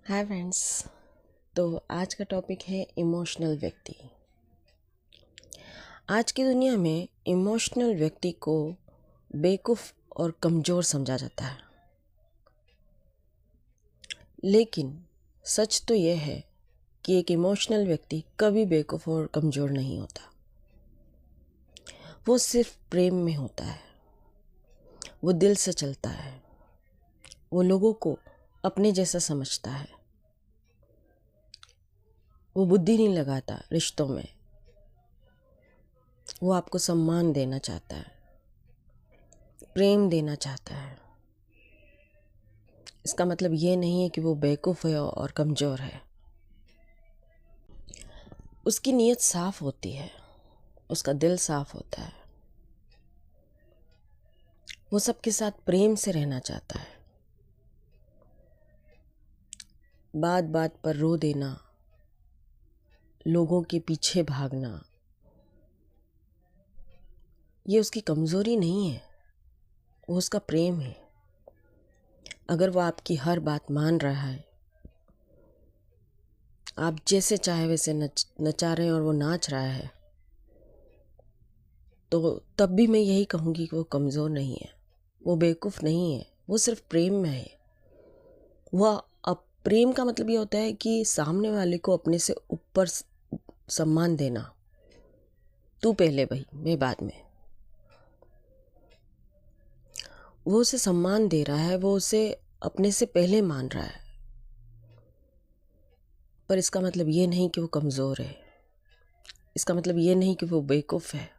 Hi friends. तो आज का टॉपिक है इमोशनल व्यक्ति। आज की दुनिया में इमोशनल व्यक्ति को बेवकूफ़ और कमज़ोर समझा जाता है, लेकिन सच तो यह है कि एक इमोशनल व्यक्ति कभी बेवकूफ़ और कमज़ोर नहीं होता। वो सिर्फ प्रेम में होता है, वो दिल से चलता है, वो लोगों को अपने जैसा समझता है, वो बुद्धि नहीं लगाता रिश्तों में, वो आपको सम्मान देना चाहता है, प्रेम देना चाहता है। इसका मतलब ये नहीं है कि वो बेवकूफ़ है और कमज़ोर है। उसकी नीयत साफ होती है, उसका दिल साफ होता है, वो सबके साथ प्रेम से रहना चाहता है। बात बात पर रो देना, लोगों के पीछे भागना, ये उसकी कमज़ोरी नहीं है, वो उसका प्रेम है। अगर वो आपकी हर बात मान रहा है, आप जैसे चाहे वैसे नचा रहे हैं और वो नाच रहा है, तो तब भी मैं यही कहूँगी कि वो कमज़ोर नहीं है, वो बेवकूफ़ नहीं है, वो सिर्फ प्रेम में है। वह अब प्रेम का मतलब ये होता है कि सामने वाले को अपने से ऊपर सम्मान देना। तू पहले भाई, मैं बाद में। वो उसे सम्मान दे रहा है, वो उसे अपने से पहले मान रहा है, पर इसका मतलब ये नहीं कि वो कमज़ोर है, इसका मतलब ये नहीं कि वो बेवकूफ़ है।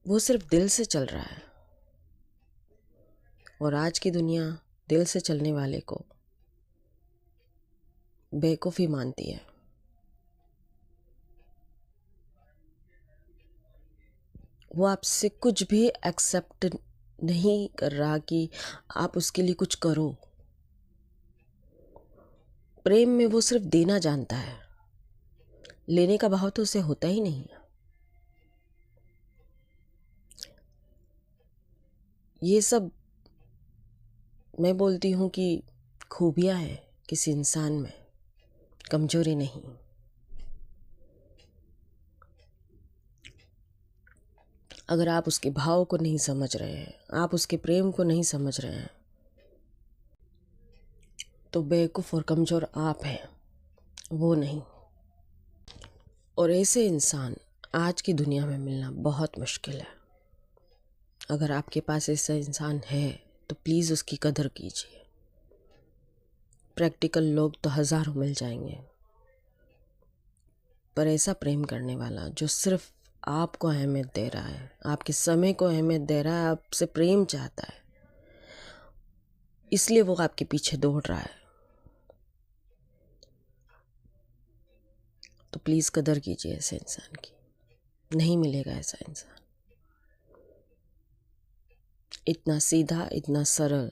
वो सिर्फ दिल से चल रहा है, और आज की दुनिया दिल से चलने वाले को बेवकूफ़ ही मानती है। वो आपसे कुछ भी एक्सेप्ट नहीं कर रहा कि आप उसके लिए कुछ करो। प्रेम में वो सिर्फ देना जानता है, लेने का भाव तो उसे होता ही नहीं। ये सब मैं बोलती हूँ कि खूबियाँ हैं किसी इंसान में, कमजोरी नहीं। अगर आप उसके भाव को नहीं समझ रहे हैं, आप उसके प्रेम को नहीं समझ रहे हैं, तो बेवकूफ़ और कमज़ोर आप हैं, वो नहीं। और ऐसे इंसान आज की दुनिया में मिलना बहुत मुश्किल है। अगर आपके पास ऐसा इंसान है तो प्लीज़ उसकी कदर कीजिए। प्रैक्टिकल लोग तो हज़ारों मिल जाएंगे, पर ऐसा प्रेम करने वाला जो सिर्फ आपको अहमियत दे रहा है, आपके समय को अहमियत दे रहा है, आपसे प्रेम चाहता है, इसलिए वो आपके पीछे दौड़ रहा है, तो प्लीज़ कदर कीजिए ऐसे इंसान की। नहीं मिलेगा ऐसा इंसान, इतना सीधा, इतना सरल,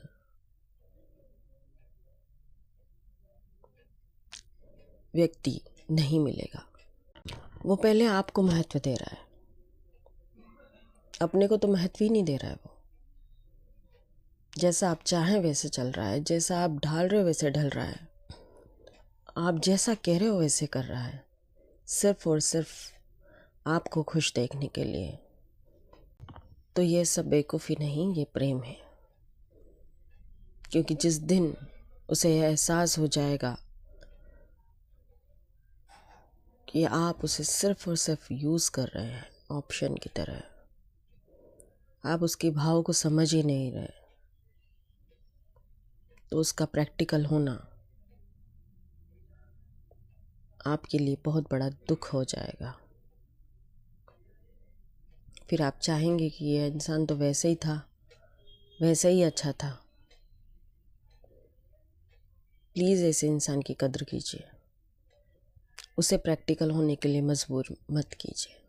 व्यक्ति नहीं मिलेगा। वो पहले आपको महत्व दे रहा है, अपने को तो महत्व ही नहीं दे रहा है। वो जैसा आप चाहें वैसे चल रहा है, जैसा आप ढाल रहे हो वैसे ढल रहा है, आप जैसा कह रहे हो वैसे कर रहा है, सिर्फ और सिर्फ आपको खुश देखने के लिए। तो ये सब बेवकूफ़ी नहीं, ये प्रेम है। क्योंकि जिस दिन उसे एहसास हो जाएगा कि आप उसे सिर्फ और सिर्फ यूज़ कर रहे हैं ऑप्शन की तरह, आप उसके भाव को समझ ही नहीं रहे, तो उसका प्रैक्टिकल होना आपके लिए बहुत बड़ा दुख हो जाएगा। फिर आप चाहेंगे कि ये इंसान तो वैसे ही था, वैसे ही अच्छा था। प्लीज़ ऐसे इंसान की कदर कीजिए, उसे प्रैक्टिकल होने के लिए मजबूर मत कीजिए।